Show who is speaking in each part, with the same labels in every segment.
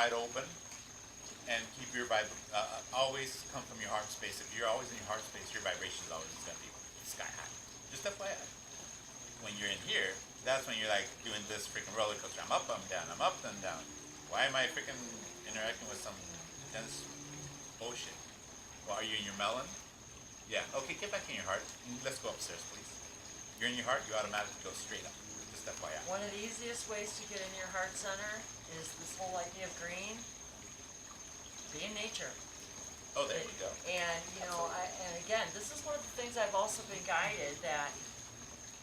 Speaker 1: wide open, and keep your always come from your heart space. If you're always in your heart space, your vibration is always going to be sky high. Just FYI. When you're in here, that's when you're like doing this freaking roller coaster. I'm up, I'm down, I'm up, I'm down. Why am I freaking interacting with some dense bullshit? Well, are you in your melon? Yeah. Okay, get back in your heart. Let's go upstairs, please. You're in your heart, you automatically go straight up. Just FYI.
Speaker 2: One of the easiest ways to get in your heart center is this whole idea of green. Be in nature.
Speaker 1: Oh, there we go.
Speaker 2: And, you know, and again, this is one of the things I've also been guided that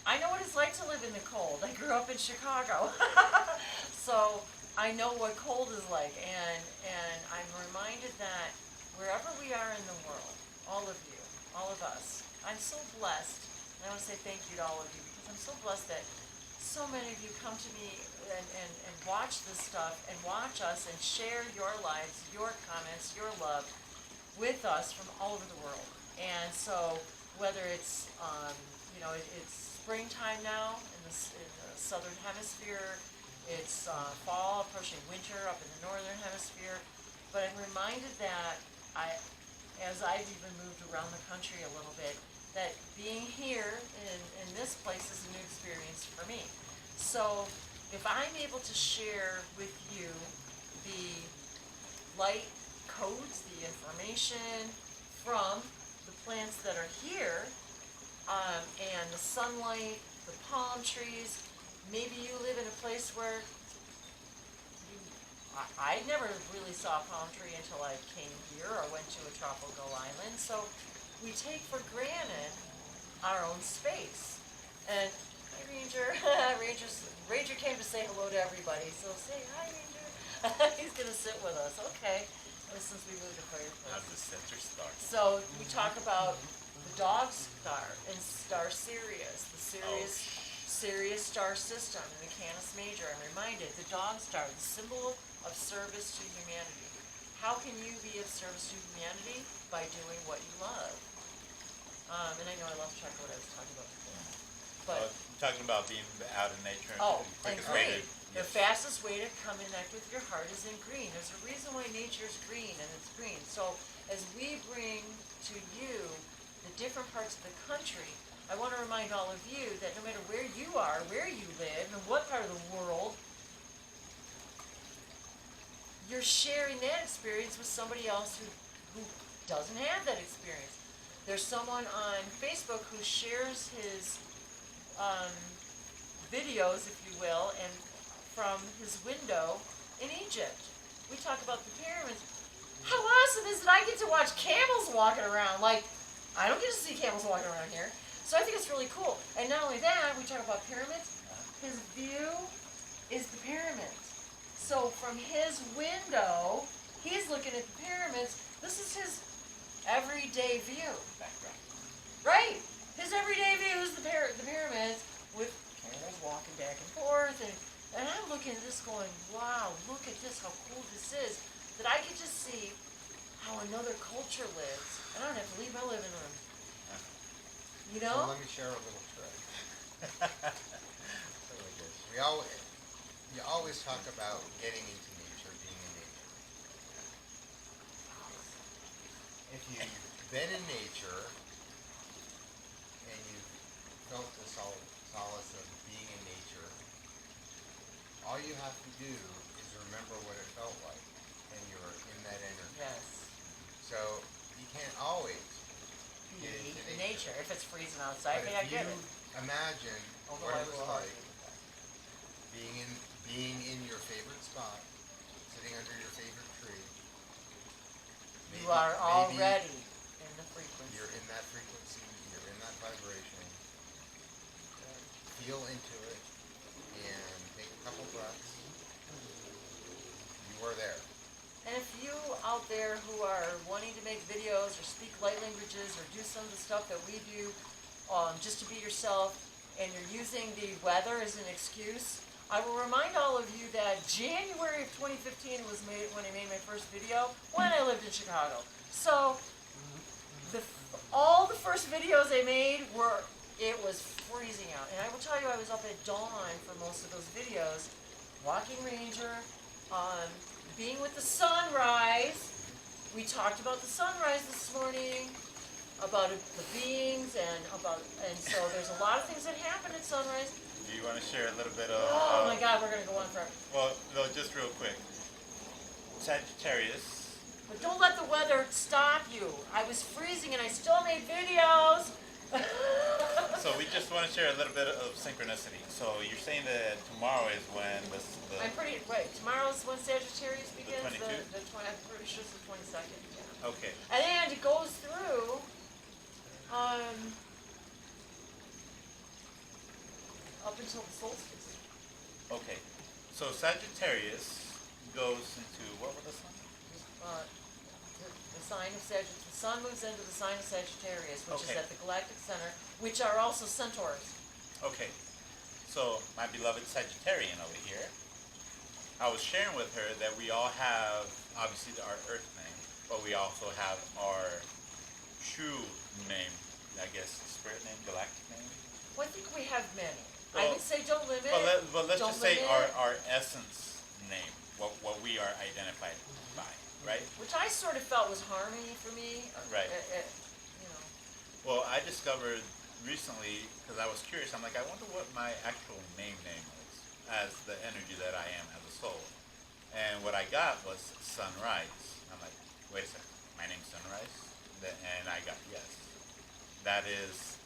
Speaker 2: I know what it's like to live in the cold. I grew up in Chicago. So I know what cold is like. And I'm reminded that wherever we are in the world, all of you, all of us, I'm so blessed. And I want to say thank you to all of you because I'm so blessed that so many of you come to me and watch this stuff and watch us and share your lives, your comments, your love with us from all over the world. And so whether it's, you know, it's springtime now in the southern hemisphere, it's fall approaching winter up in the northern hemisphere, but I'm reminded that as I've even moved around the country a little bit, that being here in this place is a new experience for me. So if I'm able to share with you the light codes, the information from the plants that are here, and the sunlight, the palm trees, maybe you live in a place where I never really saw a palm tree until I came here or went to a tropical island. So we take for granted our own space. And hi, Ranger. Ranger came to say hello to everybody. So say hi, Ranger. He's gonna sit with us. Okay. Since we moved to Fireside.
Speaker 1: How's the center star?
Speaker 2: So we talk about the dog star and star Sirius, the Sirius star system in the Canis Major. I'm reminded the dog star, the symbol of service to humanity. How can you be of service to humanity? By doing what you love. And I know I lost track of what I was talking about before. But
Speaker 1: talking about being out in nature.
Speaker 2: And green. The fastest way to come connect with your heart is in green. There's a reason why nature is green, and it's green. So as we bring to you the different parts of the country, I want to remind all of you that no matter where you are, where you live, and what part of the world, you're sharing that experience with somebody else who doesn't have that experience. There's someone on Facebook who shares his videos, if you will, and from his window in Egypt. We talk about the pyramids. How awesome is it I get to watch camels walking around? Like, I don't get to see camels walking around here. So I think it's really cool. And not only that, we talk about pyramids. His view is the pyramids. So from his window, he's looking at the pyramids. This is his everyday view. Right? His everyday view is the pyramids with camels walking back and forth. And I'm looking at this going, wow, look at this, how cool this is. That I get to see how another culture lives. And I don't have to leave my living room. You know?
Speaker 3: So let me share a little trick. So like this. You always talk about getting into nature, being in nature. If you've been in nature and you've felt the solace of being in nature, all you have to do is remember what it felt like, and you're in that energy.
Speaker 2: Yes.
Speaker 3: So you can't always
Speaker 2: Be
Speaker 3: get into
Speaker 2: in
Speaker 3: nature.
Speaker 2: nature. If it's freezing outside,
Speaker 3: But
Speaker 2: I
Speaker 3: if
Speaker 2: get
Speaker 3: you
Speaker 2: it.
Speaker 3: imagine
Speaker 2: Although
Speaker 3: what
Speaker 2: I
Speaker 3: it was
Speaker 2: will
Speaker 3: like
Speaker 2: argue with that.
Speaker 3: being in your favorite spot, sitting under your favorite tree.
Speaker 2: You are already in the frequency.
Speaker 3: You're in that frequency, you're in that vibration. Feel into it and take a couple breaths. You are there.
Speaker 2: And if you out there who are wanting to make videos or speak light languages or do some of the stuff that we do just to be yourself, and you're using the weather as an excuse, I will remind all of you that January of 2015 was when I made my first video when I lived in Chicago. So all the first videos I made it was freezing out. And I will tell you, I was up at dawn for most of those videos, walking Ranger, being with the sunrise. We talked about the sunrise this morning, about the beings, and so there's a lot of things that happen at sunrise.
Speaker 1: Do you want to share a little bit of?
Speaker 2: Oh my God, we're gonna go on forever.
Speaker 1: Well, no, just real quick. Sagittarius.
Speaker 2: But don't let the weather stop you. I was freezing and I still made videos.
Speaker 1: So we just want to share a little bit of synchronicity. So you're saying that tomorrow is when the
Speaker 2: tomorrow's when Sagittarius begins.
Speaker 1: 22?
Speaker 2: I'm pretty sure it's the 22nd. Yeah.
Speaker 1: Okay.
Speaker 2: And it goes through. Up until the solstice.
Speaker 1: Okay. So Sagittarius goes into what was the sun?
Speaker 2: The sign of Sagittarius. The sun moves into the sign of Sagittarius, which
Speaker 1: Okay.
Speaker 2: is at the galactic center, which are also centaurs.
Speaker 1: Okay. So my beloved Sagittarian over here, I was sharing with her that we all have obviously our Earth name, but we also have our true name, I guess, spirit name, galactic name.
Speaker 2: Well, I think we have many. I
Speaker 1: Well,
Speaker 2: would say don't limit.
Speaker 1: But let's
Speaker 2: don't
Speaker 1: just say
Speaker 2: limit.
Speaker 1: our essence name, what we are identified by, right?
Speaker 2: Which I sort of felt was harmony for me.
Speaker 1: Right.
Speaker 2: You know.
Speaker 1: Well, I discovered recently, because I was curious, I'm like, I wonder what my actual name is as the energy that I am as a soul. And what I got was Sunrise. I'm like, wait a second, my name's Sunrise? And I got, yes. That is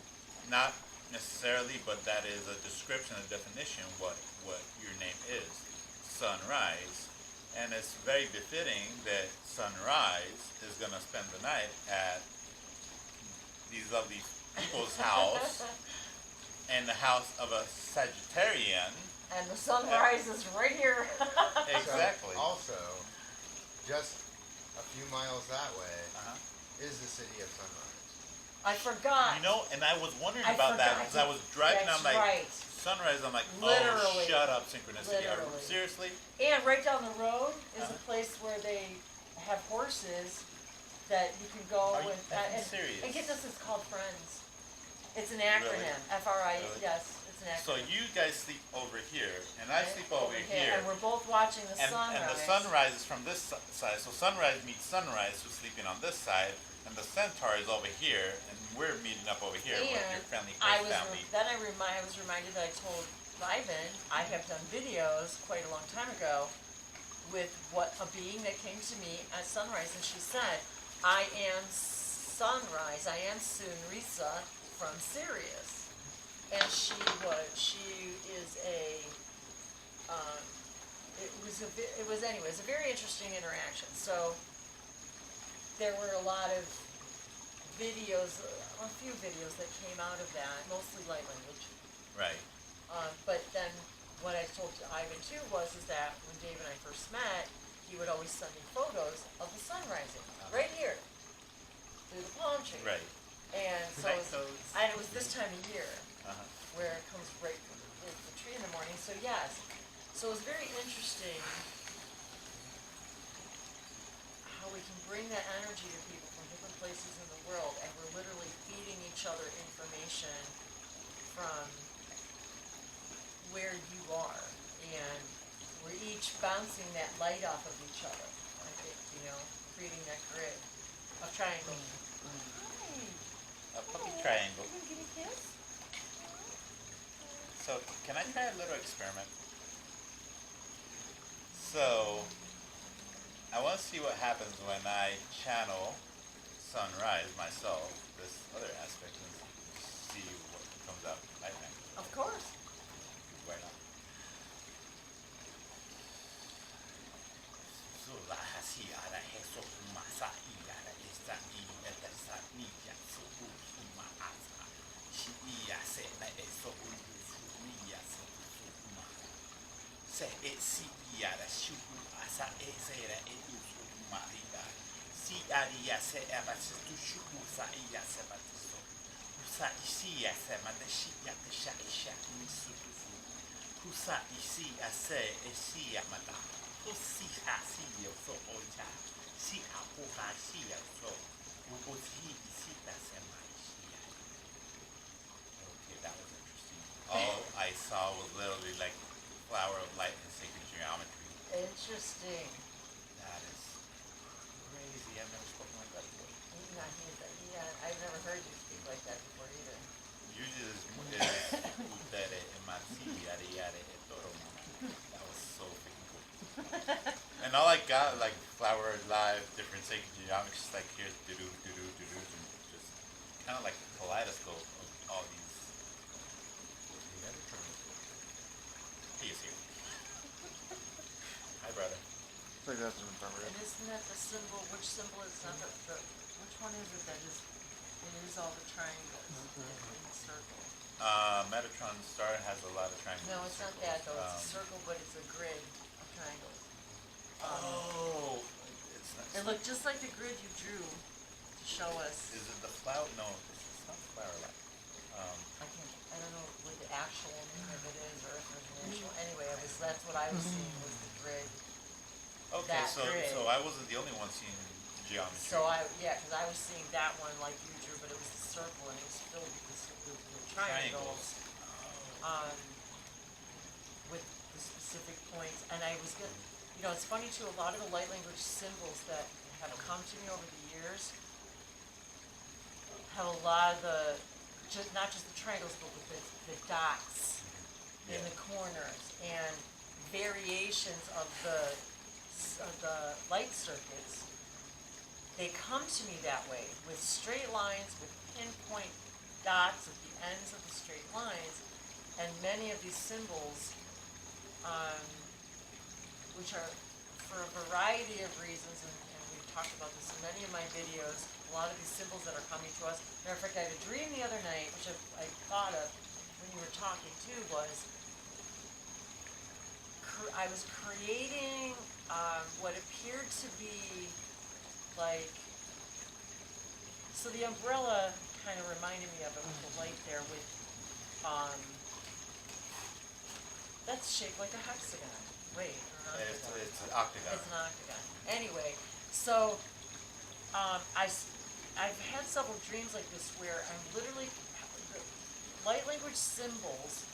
Speaker 1: not necessarily, but that is a description, a definition what your name is, Sunrise. And it's very befitting that Sunrise is going to spend the night at these lovely people's house, and the house of a Sagittarian.
Speaker 2: And the sunrise is right here.
Speaker 1: Exactly.
Speaker 3: So also, just a few miles that way
Speaker 1: Uh-huh.
Speaker 3: is the city of Sunrise.
Speaker 2: I forgot.
Speaker 1: You know, and I was wondering
Speaker 2: I
Speaker 1: about that
Speaker 2: forgot.
Speaker 1: because I was driving.
Speaker 2: That's
Speaker 1: I'm like,
Speaker 2: right.
Speaker 1: Sunrise. I'm like,
Speaker 2: Literally.
Speaker 1: oh, shut up, synchronicity.
Speaker 2: Literally.
Speaker 1: Seriously?
Speaker 2: And right down the road is a
Speaker 1: Uh-huh.
Speaker 2: place where they have horses that you can go
Speaker 1: Are you
Speaker 2: with.
Speaker 1: effing
Speaker 2: And
Speaker 1: serious?
Speaker 2: get this, it's called Friends. It's an acronym.
Speaker 1: Really?
Speaker 2: FRI.
Speaker 1: Really?
Speaker 2: Yes, it's an
Speaker 1: So
Speaker 2: acronym.
Speaker 1: you guys sleep over here, and I sleep over here.
Speaker 2: And we're both watching the sunrise.
Speaker 1: And the sunrise is from this side. So sunrise meets sunrise, who's sleeping on this side, and the centaur is over here, and we're meeting up over here with your
Speaker 2: And
Speaker 1: friendly
Speaker 2: I
Speaker 1: face
Speaker 2: was
Speaker 1: family.
Speaker 2: I was reminded that I told Ivan I have done videos quite a long time ago with a being that came to me at sunrise, and she said, "I am sunrise. I am Sunrisa from Sirius," and she is a. It was anyways a very interesting interaction. So there were a lot of videos, a few videos that came out of that, mostly light language.
Speaker 1: Right.
Speaker 2: But then what I told Ivan too is that when Dave and I first met, he would always send me photos of the sun rising right here through the palm tree.
Speaker 1: Right.
Speaker 2: And so
Speaker 1: Right,
Speaker 2: it was this time of year
Speaker 1: Uh-huh.
Speaker 2: where it comes right from the tree in the morning. So yes, so it was very interesting how we can bring that energy to people from different places in the world, and we're literally feeding each other information from where you are, and we're each bouncing that light off of each other. I think, creating that grid of triangle. Hi.
Speaker 1: A puppy triangle.
Speaker 2: You gonna give me a kiss?
Speaker 1: So, can I try a little experiment? So, I want to see what happens when I channel sunrise myself, this other aspect, and see what comes out. I think.
Speaker 2: Of course.
Speaker 1: Why not? Okay, that was interesting. All I saw was literally like flower of light and sacred geometry.
Speaker 2: Interesting.
Speaker 1: all I got like flower live, different sacred geometries. Like here's do do do do do do, just kind of like a kaleidoscope of all these. He is here. Hi, brother.
Speaker 4: It's like that's an affirmative.
Speaker 2: And isn't that the symbol, which symbol is not which one is it that is, it is all the triangles in the circle?
Speaker 1: Metatron star has a lot of triangles.
Speaker 2: No,
Speaker 1: and
Speaker 2: it's not
Speaker 1: circles.
Speaker 2: that though, it's a circle, but it's a grid of triangles.
Speaker 1: Oh, it's not.
Speaker 2: It looked just like the grid you drew to show us.
Speaker 1: Is it the flower? No, it's not the flower light.
Speaker 2: I don't know what the actual name of it is, or if there's an actual, anyway, that's what I was seeing, was the grid.
Speaker 1: Okay,
Speaker 2: That
Speaker 1: so
Speaker 2: grid.
Speaker 1: so I wasn't the only one seeing geometry.
Speaker 2: So cause I was seeing that one like you drew, but it was the circle and it was filled with the triangles. With the specific points, and I was gonna, it's funny too, a lot of the light language symbols that have come to me over the years have a lot of not just the triangles, but with the dots in the corners and variations of the light circuits. They come to me that way, with straight lines, with pinpoint dots at the ends of the straight lines, and many of these symbols, which are for a variety of reasons, and we've talked about this in many of my videos, a lot of these symbols that are coming to us. Matter of fact, I had a dream the other night, which I thought of when you were talking too, was I was creating what appeared to be like, so the umbrella kind of reminded me of it with the light there with, that's shaped like a hexagon. Wait, or an octagon.
Speaker 1: It's an octagon.
Speaker 2: It's an octagon. Anyway, so I've had several dreams like this where I'm literally, the light language symbols,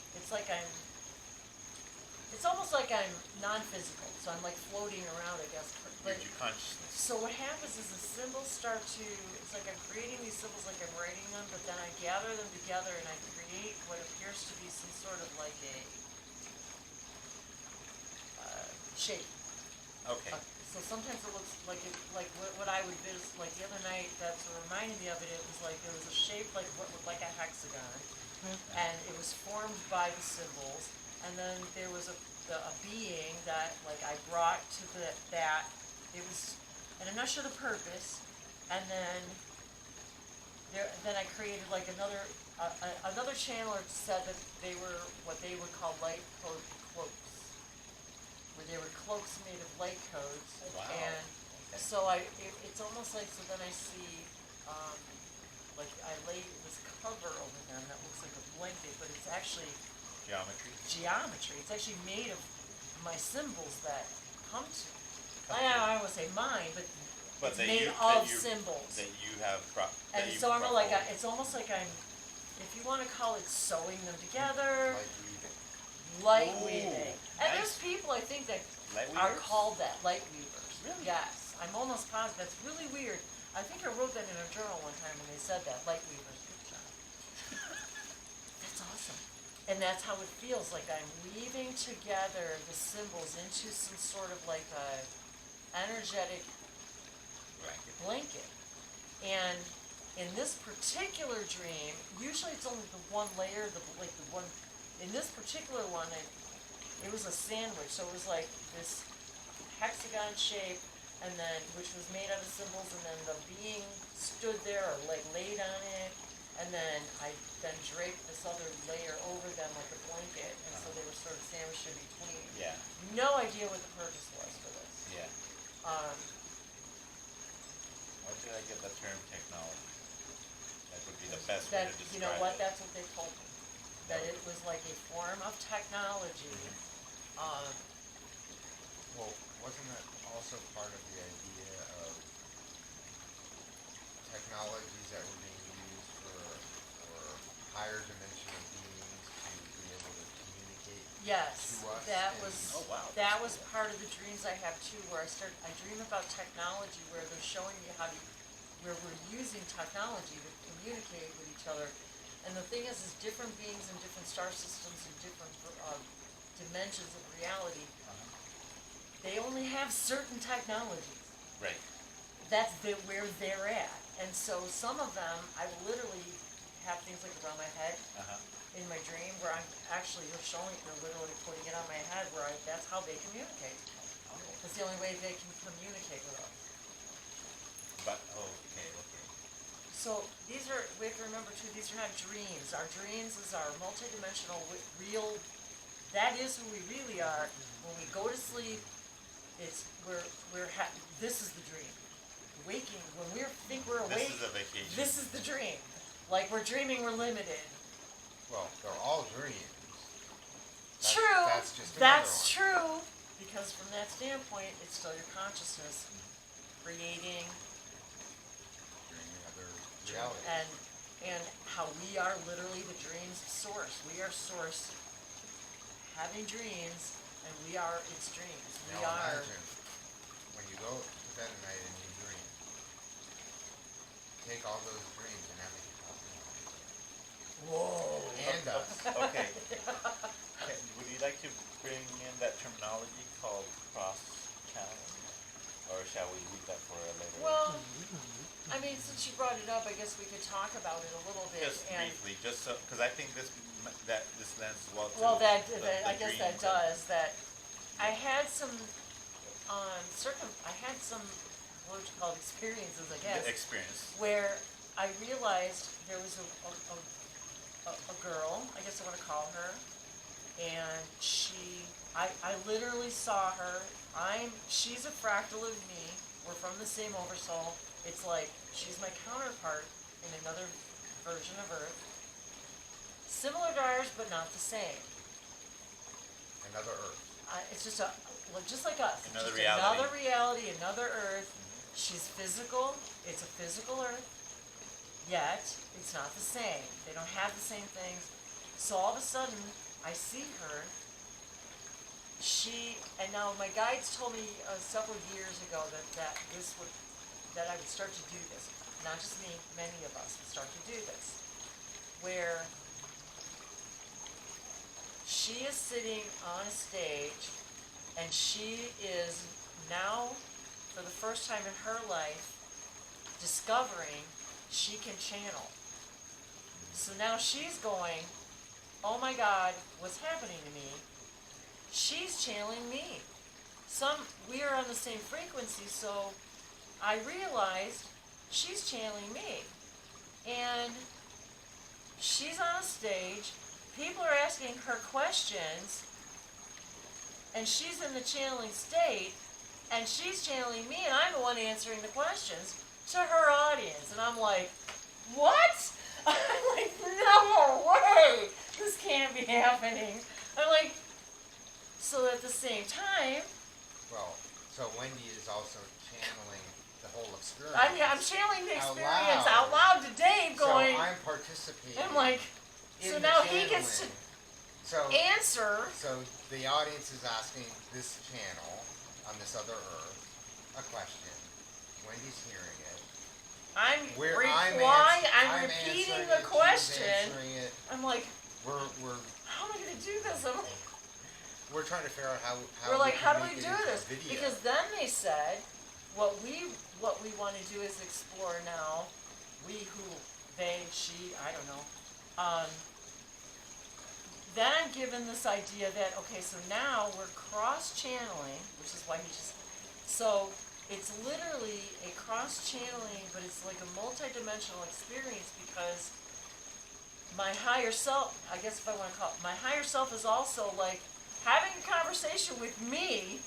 Speaker 2: it's almost like I'm non-physical, so I'm like floating around, I guess.
Speaker 1: With your consciousness.
Speaker 2: So what happens is the symbols start to, it's like I'm creating these symbols like I'm writing them, but then I gather them together and I create what appears to be some sort of like a shape.
Speaker 1: Okay.
Speaker 2: So sometimes it looks like what I would visit, like the other night, that's what reminded me of it, it was like, there was a shape like what looked like a hexagon, and it was formed by the symbols, and then there was a being that like I brought to that, it was, and I'm not sure the purpose, and then I created like another channeler said that they were what they would call light code cloaks, where they were cloaks made of light codes.
Speaker 1: Wow.
Speaker 2: And
Speaker 1: Okay.
Speaker 2: so it's almost like, so then I see, like I laid this cover over them that looks like a blanket, but it's actually geometry. It's actually made of my symbols that come to me. I don't want to say mine, but it's made of symbols.
Speaker 1: That you have brought.
Speaker 2: And it's almost like it's almost like I'm, if you want to call it sewing them together, light weaving. And
Speaker 1: Nice.
Speaker 2: there's people I think that
Speaker 1: Light
Speaker 2: are
Speaker 1: weavers?
Speaker 2: called that, light weavers.
Speaker 1: Really?
Speaker 2: Yes, I'm almost positive. That's really weird. I think I wrote that in a journal one time when they said that, light weavers. Good job. That's awesome. And that's how it feels, like I'm weaving together the symbols into some sort of like a energetic blanket. And in this particular dream, usually it's only the one layer, in this particular one, it was a sandwich, so it was like this hexagon shape, and then, which was made out of symbols, and then the being stood there, or like laid on it, and then I then draped this other layer over them like a blanket, and so they were sort of sandwiched in between.
Speaker 1: Yeah.
Speaker 2: No idea what the purpose was for this.
Speaker 1: Yeah. Why did I get the term technology? That would be the best way to describe
Speaker 2: You know what,
Speaker 1: it.
Speaker 2: that's what they told me, that it was like a form of technology.
Speaker 3: Well, wasn't that also part of the idea of technologies that were being used for higher dimensional beings to be able to communicate
Speaker 2: Yes,
Speaker 3: to us?
Speaker 2: that
Speaker 3: and-
Speaker 2: was,
Speaker 1: Oh, wow.
Speaker 2: that was part of the dreams I have too, where I dream about technology, where they're showing me where we're using technology to communicate with each other. And the thing is different beings in different star systems and different dimensions of reality they only have certain technologies.
Speaker 1: Right.
Speaker 2: That's where they're at. And so some of them, I will literally have things like around my head
Speaker 1: Uh-huh.
Speaker 2: in my dream where I'm actually, they're literally putting it on my head where that's how they communicate.
Speaker 1: Oh.
Speaker 2: That's the only way they can communicate with us.
Speaker 1: But, okay.
Speaker 2: So these are, we have to remember too, these are not dreams. Our dreams is our multidimensional, real, that is who we really are. When we go to sleep, it's, this is the dream. Waking, when we think we're awake,
Speaker 1: This is a vacation.
Speaker 2: this is the dream. Like we're dreaming we're limited.
Speaker 3: Well, they're all dreams.
Speaker 2: True.
Speaker 3: That's just another
Speaker 2: That's
Speaker 3: one.
Speaker 2: true. Because from that standpoint, it's still your consciousness creating
Speaker 3: Dreaming other reality.
Speaker 2: and how we are literally the dream's source. We are source having dreams, and we are its dreams. We
Speaker 3: Now
Speaker 2: are.
Speaker 3: imagine when you go to bed at night and you dream. Take all those dreams and have it talking about each other.
Speaker 2: Whoa.
Speaker 3: And us.
Speaker 1: Okay. Okay, would you like to bring in that terminology called cross-channeling? Or shall we leave that for a later?
Speaker 2: Well, I mean, since you brought it up, I guess we could talk about it a little bit.
Speaker 1: Just
Speaker 2: and
Speaker 1: briefly, just so, because I think this lends well to
Speaker 2: well,
Speaker 1: the
Speaker 2: I guess that
Speaker 1: dreams
Speaker 2: does. That I had some I had some what would you call it, experiences, I
Speaker 1: and
Speaker 2: guess,
Speaker 1: the experience.
Speaker 2: where I realized there was a girl, I guess I want to call her, and I literally saw her. She's a fractal of me. We're from the same oversoul. It's like she's my counterpart in another version of Earth. Similar to ours, but not the same.
Speaker 3: Another Earth.
Speaker 2: It's just just like us.
Speaker 1: Another
Speaker 2: Just
Speaker 1: reality.
Speaker 2: Another reality, another Earth. She's physical. It's a physical Earth. Yet, it's not the same. They don't have the same things. So all of a sudden, I see her. And now my guides told me several years ago that I would start to do this. Not just me, many of us would start to do this. Where she is sitting on a stage, and she is now, for the first time in her life, discovering she can channel. So now she's going, oh my God, what's happening to me? She's channeling me. We are on the same frequency, so I realized she's channeling me. And she's on a stage, people are asking her questions, and she's in the channeling state, and she's channeling me, and I'm the one answering the questions to her audience. And I'm like, what? I'm like, no way! This can't be happening. I'm like, so at the same time,
Speaker 3: Well, so Wendy is also channeling the whole experience.
Speaker 2: I'm channeling the
Speaker 3: Out
Speaker 2: experience
Speaker 3: loud.
Speaker 2: out loud to Dave, going,
Speaker 3: So I'm participating.
Speaker 2: I'm like,
Speaker 3: in
Speaker 2: so
Speaker 3: the
Speaker 2: now he gets to
Speaker 3: channeling.
Speaker 2: answer.
Speaker 3: So the audience is asking this channel on this other Earth a question. Wendy's hearing it.
Speaker 2: I'm
Speaker 3: I'm
Speaker 2: repeating
Speaker 3: answering
Speaker 2: the
Speaker 3: it, she's
Speaker 2: question.
Speaker 3: answering it.
Speaker 2: I'm like,
Speaker 3: We're
Speaker 2: how am I going to do this? I'm like,
Speaker 3: we're trying to figure out how
Speaker 2: we're like,
Speaker 3: can
Speaker 2: how do
Speaker 3: make
Speaker 2: we
Speaker 3: it
Speaker 2: do
Speaker 3: into a
Speaker 2: this?
Speaker 3: video.
Speaker 2: Because then they said, what we want to do is explore now. They, she, I don't know. Then I'm given this idea that, okay, so now we're cross-channeling, which is why so it's literally a cross-channeling, but it's like a multi-dimensional experience because my higher self, I guess if I want to call it, my higher self is also like having a conversation with me,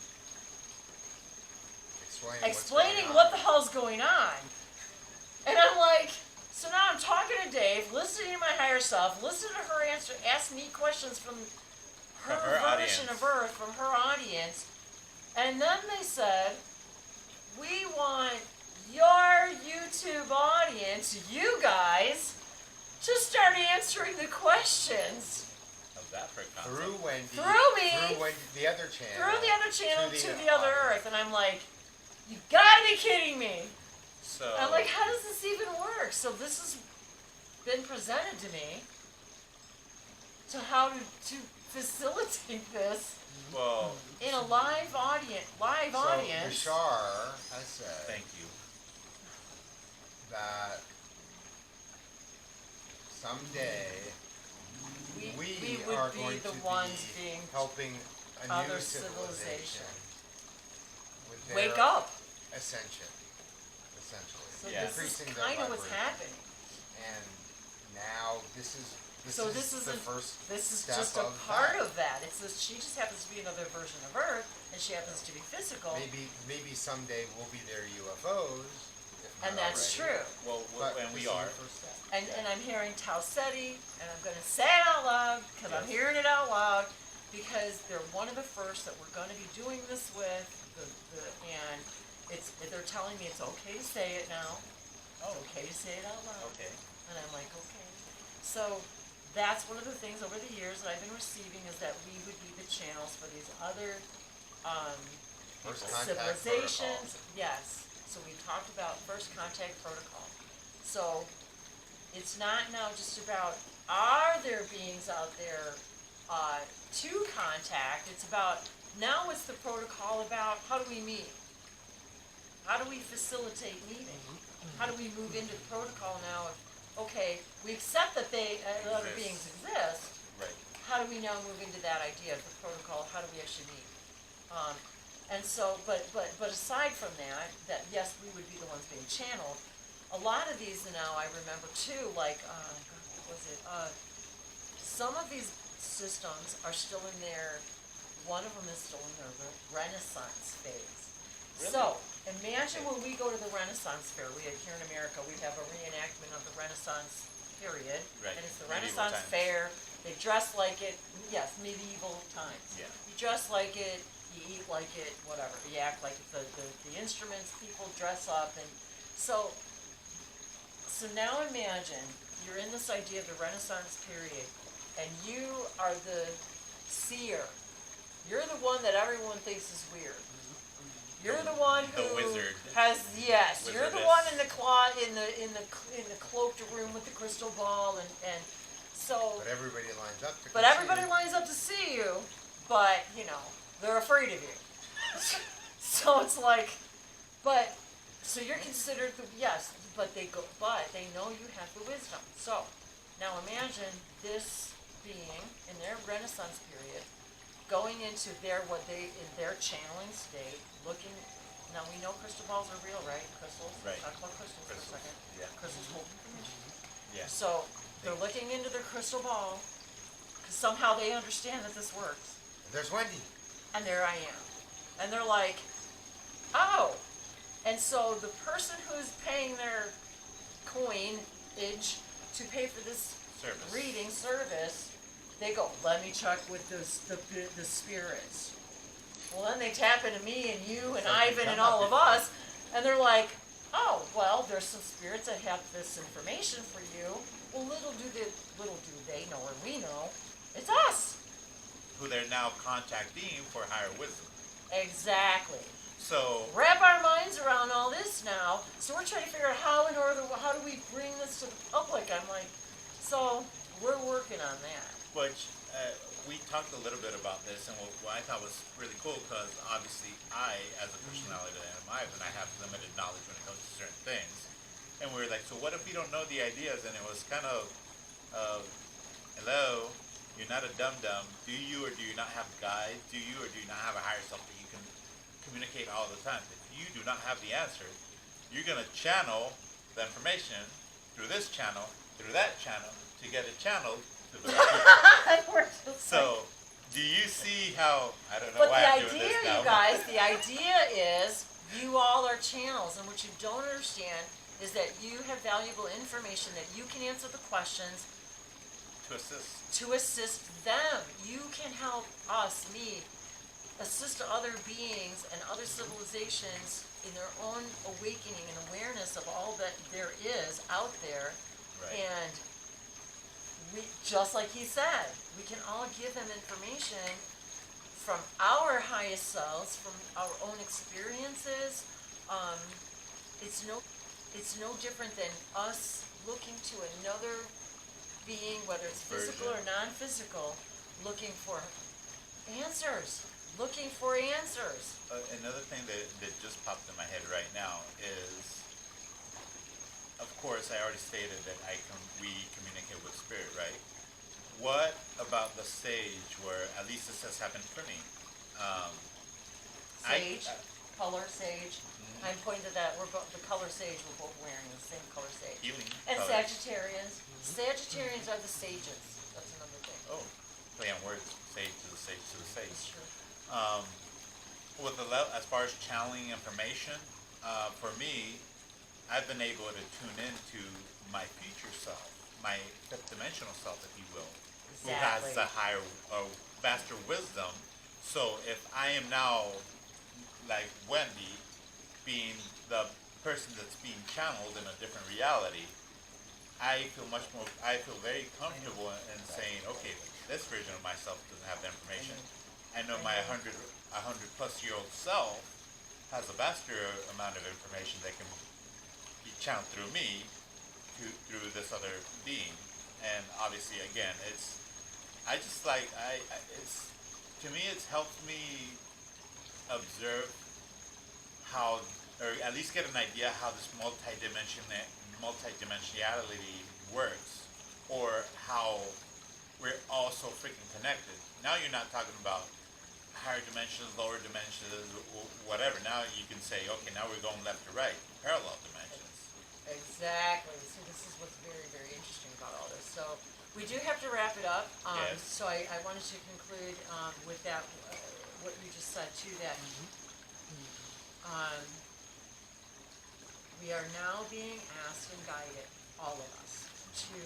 Speaker 2: explaining what the hell's going on. And I'm like, so now I'm talking to Dave, listening to my higher self, listening to her ask me questions from her version of Earth, from her audience. And then they said, we want your YouTube audience, you guys, to start answering the questions.
Speaker 1: Of that for a concept.
Speaker 3: Through Wendy.
Speaker 2: Through me.
Speaker 3: Through Wendy, the other channel.
Speaker 2: Through the other channel to the other
Speaker 3: audience.
Speaker 2: Earth. And I'm like, you gotta be kidding me.
Speaker 1: So
Speaker 2: I'm like, how does this even work? So this has been presented to me to how to facilitate this
Speaker 1: Well,
Speaker 2: in a live audience.
Speaker 3: So Bashar has said
Speaker 1: thank you.
Speaker 3: that someday we
Speaker 2: would
Speaker 3: are
Speaker 2: be
Speaker 3: going
Speaker 2: the
Speaker 3: to
Speaker 2: ones
Speaker 3: be
Speaker 2: being
Speaker 3: helping a
Speaker 2: other
Speaker 3: new civilization with their
Speaker 2: wake up.
Speaker 3: ascension, essentially.
Speaker 2: So
Speaker 1: Yeah.
Speaker 2: this is
Speaker 3: Increasing their
Speaker 2: kind of what's
Speaker 3: vibration.
Speaker 2: happening.
Speaker 3: And now this is
Speaker 2: So this
Speaker 3: the
Speaker 2: isn't-
Speaker 3: first
Speaker 2: This is
Speaker 3: step
Speaker 2: just a
Speaker 3: of
Speaker 2: part
Speaker 3: that.
Speaker 2: of that. It's just, she just happens to be another version of Earth, and she happens to be physical,
Speaker 3: Maybe someday we'll be their UFOs. If not
Speaker 2: and that's
Speaker 3: already.
Speaker 2: true.
Speaker 1: Well,
Speaker 3: But
Speaker 1: and
Speaker 3: this
Speaker 1: we
Speaker 3: is
Speaker 1: are.
Speaker 3: the first step.
Speaker 2: And I'm hearing Thyself, and I'm going to say it out loud because I'm
Speaker 1: Yes.
Speaker 2: hearing it out loud because they're one of the first that we're going to be doing this with. And they're telling me it's okay to say it now.
Speaker 1: Oh,
Speaker 2: It's okay to say it out loud.
Speaker 1: okay.
Speaker 2: And I'm like, okay. So that's one of the things over the years that I've been receiving is that we would be the channels for these other
Speaker 3: First contact
Speaker 2: civilizations.
Speaker 3: protocol.
Speaker 2: Yes. So we talked about first contact protocol. So it's not now just about are there beings out there to contact. It's about now what's the protocol about? How do we meet? How do we facilitate meeting? How do we move into the protocol now? Okay, we accept that other
Speaker 1: Exist.
Speaker 2: beings exist.
Speaker 1: Right.
Speaker 2: How do we now move into that idea of the protocol? How do we actually meet? And so, but aside from that yes, we would be the ones being channeled. A lot of these now I remember too, like what was it? Some of these systems are still in their. One of them is still in their Renaissance phase.
Speaker 1: Really?
Speaker 2: So imagine when we go to the Renaissance fair. We here in America, we have a reenactment of the Renaissance period,
Speaker 1: Right.
Speaker 2: and it's the
Speaker 1: Medieval
Speaker 2: Renaissance
Speaker 1: times.
Speaker 2: fair. They dress like it. Yes, medieval times.
Speaker 1: Yeah.
Speaker 2: You dress like it. You eat like it. Whatever. You act like it. The instruments. People dress up, and so now imagine you're in this idea of the Renaissance period, and you are the seer. You're the one that everyone thinks is weird. You're the one who
Speaker 1: The wizard.
Speaker 2: has yes. You're the
Speaker 1: Wizardess.
Speaker 2: one in the in the cloaked room with the crystal ball, and so.
Speaker 3: But everybody lines up to
Speaker 2: But
Speaker 3: come
Speaker 2: everybody
Speaker 3: see you.
Speaker 2: lines up to see you, but they're afraid of you. So it's like, so you're considered but they know you have the wisdom. So now imagine this being in their Renaissance period, going into in their channeling state, looking. Now we know crystal balls are real, right? Crystals.
Speaker 1: Right.
Speaker 2: Talk about crystals for a
Speaker 1: Crystals,
Speaker 2: second.
Speaker 1: yeah.
Speaker 2: Crystals hold information.
Speaker 1: Yeah.
Speaker 2: So they're looking into their crystal ball because somehow they understand that this works.
Speaker 3: There's Wendy.
Speaker 2: And there I am. And they're like, oh. And so the person who's paying their coinage to pay for this
Speaker 1: Service.
Speaker 2: reading service, they go, let me check with the spirits. Well, then they tap into me and you and Ivan and all of us, and they're like, oh, well, there's some spirits that have this information for you. Well, little do they know, or we know, it's us.
Speaker 1: Who they're now contacting for higher wisdom.
Speaker 2: Exactly.
Speaker 1: So,
Speaker 2: Wrap our minds around all this now. So we're trying to figure out how do we bring this to the public? I'm like, so we're working on that.
Speaker 1: which we talked a little bit about this, and what I thought was really cool, because obviously I, as a personality that am and I have limited knowledge when it comes to certain things. And we were like, so what if we don't know the ideas? And it was kind of, hello, you're not a dum-dum. Do you or do you not have a guide? Do you or do you not have a higher self that you can communicate all the time? If you do not have the answer, you're going to channel the information through this channel, through that channel, to get it channeled to the So, do you see how, I don't know
Speaker 2: But
Speaker 1: why
Speaker 2: the
Speaker 1: I'm doing
Speaker 2: idea,
Speaker 1: this now.
Speaker 2: you guys, the idea is you all are channels, and what you don't understand is that you have valuable information that you can answer the questions
Speaker 1: To assist.
Speaker 2: to assist them. You can help us, me, assist other beings and other civilizations in their own awakening and awareness of all that there is out there.
Speaker 1: Right.
Speaker 2: And we, just like he said, we can all give them information from our highest selves, from our own experiences. It's no different than us looking to another being, whether it's physical or
Speaker 1: Version.
Speaker 2: non-physical, looking for answers. Looking for answers.
Speaker 1: Another thing that just popped in my head right now is, of course, I already stated that we communicate with spirit, right? What about the sage where, at least this has happened for me?
Speaker 2: Sage, color sage. I'm pointing to that. The color sage. We're both wearing the same color sage.
Speaker 1: Healing
Speaker 2: And
Speaker 1: colors.
Speaker 2: Sagittarians. Sagittarians are the sages. That's another thing.
Speaker 1: Oh, play on words. Sage to the sage to the sage.
Speaker 2: That's true.
Speaker 1: As far as channeling information, for me, I've been able to tune into my future self, my fifth dimensional self, if you will, who has a higher, vaster wisdom. So if I am now, like Wendy, being the person that's being channeled in a different reality, I feel very comfortable in saying, okay, this version of myself doesn't have the information. I know my 100 plus year old self has a vaster amount of information that can be channeled through me through this other being. And obviously, again, to me, it's helped me observe how, or at least get an idea how this multidimensionality works, or how we're all so freaking connected. Now you're not talking about higher dimensions, lower dimensions, whatever. Now you can say, okay, now we're going left to right, parallel dimensions.
Speaker 2: Exactly. So this is what's very, very interesting about all this. So we do have to wrap it up.
Speaker 1: Yes.
Speaker 2: So I wanted to conclude with that, what you just said to that. We are now being asked and guided, all of us, to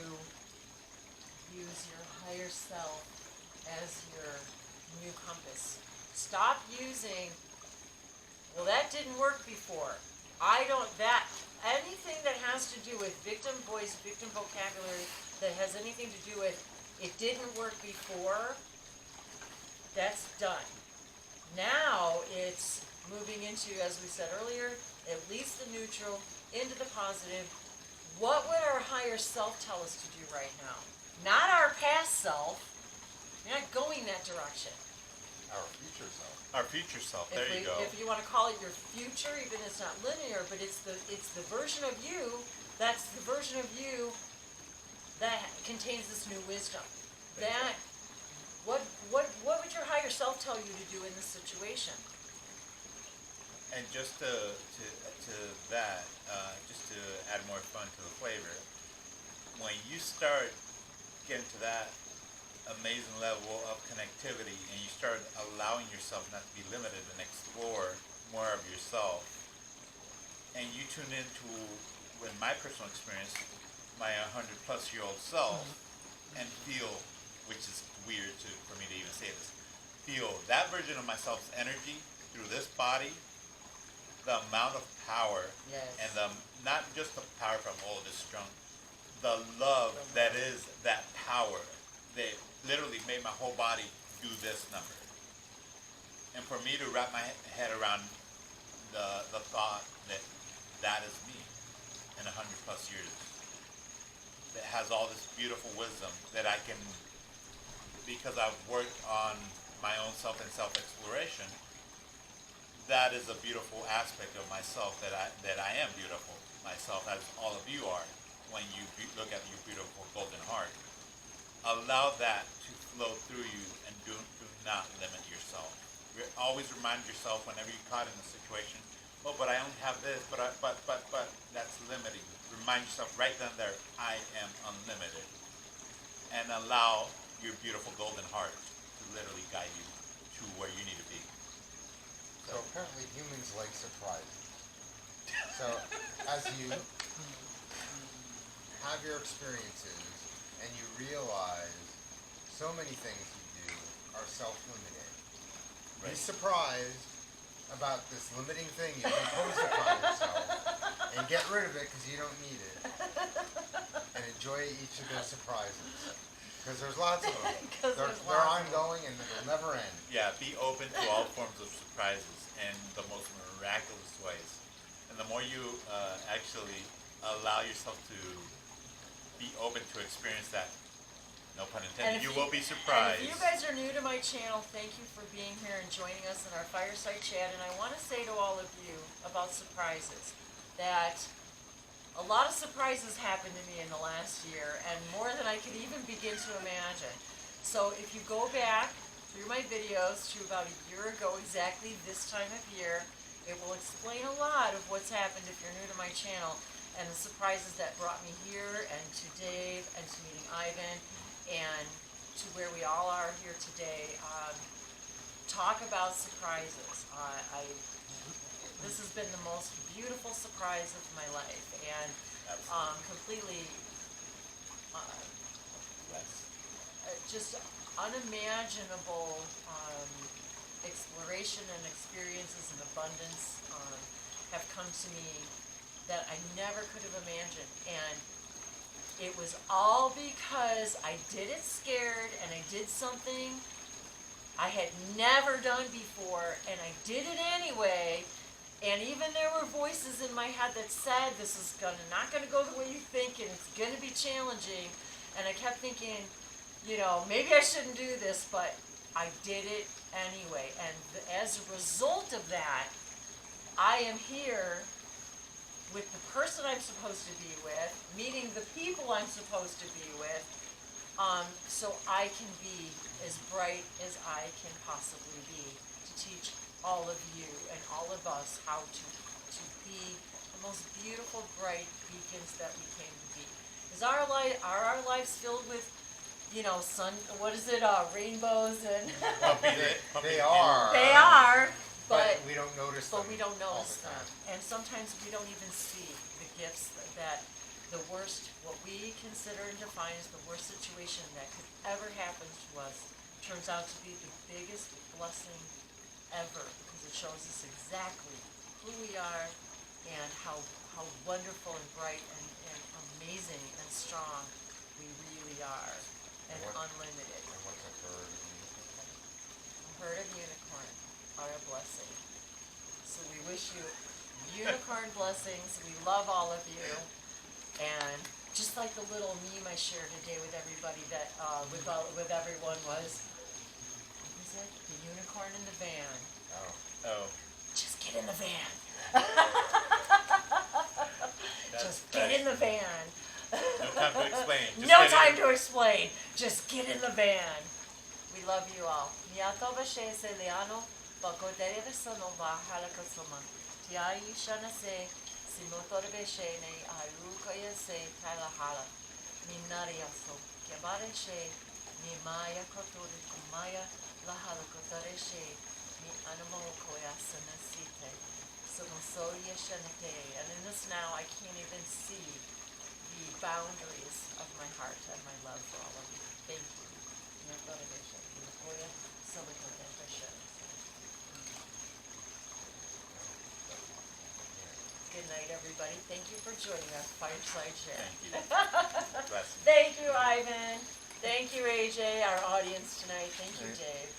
Speaker 2: use your higher self as your new compass. Stop using, well, that didn't work before. Anything that has to do with victim voice, victim vocabulary, that has anything to do with, it didn't work before, that's done. Now it's moving into, as we said earlier, at least the neutral, into the positive. What would our higher self tell us to do right now? Not our past self. You're not going that direction.
Speaker 3: Our future self.
Speaker 1: Our future self. There you go.
Speaker 2: If you want to call it your future, even it's not linear, but it's the version of you. That's the version of you that contains this new wisdom. That what would your higher self tell you to do in this situation?
Speaker 1: And just to that, just to add more fun to the flavor, when you start getting to that amazing level of connectivity and you start allowing yourself not to be limited and explore more of yourself, and you tune into, in my personal experience, my 100 plus year old self, and feel, which is weird for me to even say this, feel that version of myself's energy through this body, the amount of power,
Speaker 2: Yes.
Speaker 1: and not just the power from this strong, the love that is that power that literally made my whole body do this number. And for me to wrap my head around the thought that is me in 100 plus years, that has all this beautiful wisdom that I can, because I've worked on my own self and self-exploration, that is a beautiful aspect of myself, that I am beautiful myself, as all of you are when you look at your beautiful golden heart. Allow that to flow through you, and do not limit yourself. Always remind yourself whenever you're caught in a situation, oh, but I only have this, but that's limiting. Remind yourself right then there, I am unlimited. And allow your beautiful golden heart to literally guide you to where you need to be.
Speaker 3: So apparently humans like surprises. So as you have your experiences and you realize so many things you do are self-limiting, be
Speaker 1: Right.
Speaker 3: surprised about this limiting thing you impose upon yourself and get rid of it because you don't need it, and enjoy each of those surprises. Because there's lots of them.
Speaker 2: 'Cause
Speaker 3: They're
Speaker 2: there's lots of them.
Speaker 3: ongoing and they'll never end.
Speaker 1: Yeah, be open to all forms of surprises in the most miraculous ways. And the more you actually allow yourself to be open to experience that No pun
Speaker 2: And
Speaker 1: intended.
Speaker 2: if
Speaker 1: You will be
Speaker 2: And
Speaker 1: surprised.
Speaker 2: if you guys are new to my channel, thank you for being here and joining us in our Fireside Chat. And I want to say to all of you about surprises, that a lot of surprises happened to me in the last year, and more than I could even begin to imagine. So if you go back through my videos to about a year ago, exactly this time of year, it will explain a lot of what's happened if you're new to my channel, and the surprises that brought me here, and to Dave, and to meeting Ivan, and to where we all are here today. Talk about surprises. This has been the most beautiful surprise of my life, and
Speaker 1: Absolutely.
Speaker 2: completely
Speaker 1: Yes.
Speaker 2: just unimaginable exploration and experiences and abundance have come to me that I never could have imagined. And it was all because I did it scared, and I did something I had never done before, and I did it anyway. And even there were voices in my head that said, this is not gonna go the way you think, and it's gonna be challenging. And I kept thinking, maybe I shouldn't do this, but I did it anyway. And as a result of that, I am here with the person I'm supposed to be with, meeting the people I'm supposed to be with, so I can be as bright as I can possibly be, to teach all of you and all of us how to be the most beautiful, bright beacons that we came to be. Are our lives filled with, rainbows and
Speaker 3: They are.
Speaker 2: they are,
Speaker 3: But we don't notice them.
Speaker 2: but we don't
Speaker 3: all
Speaker 2: notice
Speaker 3: the
Speaker 2: them.
Speaker 3: time.
Speaker 2: And sometimes we don't even see the gifts that the worst, what we consider and define as the worst situation that could ever happen to us, turns out to be the biggest blessing ever, because it shows us exactly who we are and how wonderful and bright and amazing and strong we really are, and unlimited.
Speaker 3: And what's a bird?
Speaker 2: A herd of unicorn are a blessing. So we wish you unicorn blessings. We love all of you. And just like the little meme I shared today with everybody that, with everyone was, what was it? The unicorn in the van.
Speaker 3: Oh.
Speaker 2: Just get in the van. Just get in the van.
Speaker 1: No time to explain. Just
Speaker 2: No
Speaker 1: get in.
Speaker 2: time to explain. Just get in the van. We love you all. Miato bashe se leano, bakodere sono ba halakasoma. Tiai shana se simotore beshe ne aruka ya se talahala. Minari aso. Kebare she ni maya kotori kumaya la halakotore she ni anamo koya sanasite. Sonosoria shanake. And in this now I can't even see the boundaries of my heart and my love for all of you. Thank you. Good night, everybody. Thank you for joining us, Fireside Chat.
Speaker 1: Thank you. Blessings.
Speaker 2: Thank you, Ivan. Thank you, AJ, our audience tonight. Thank you, Dave.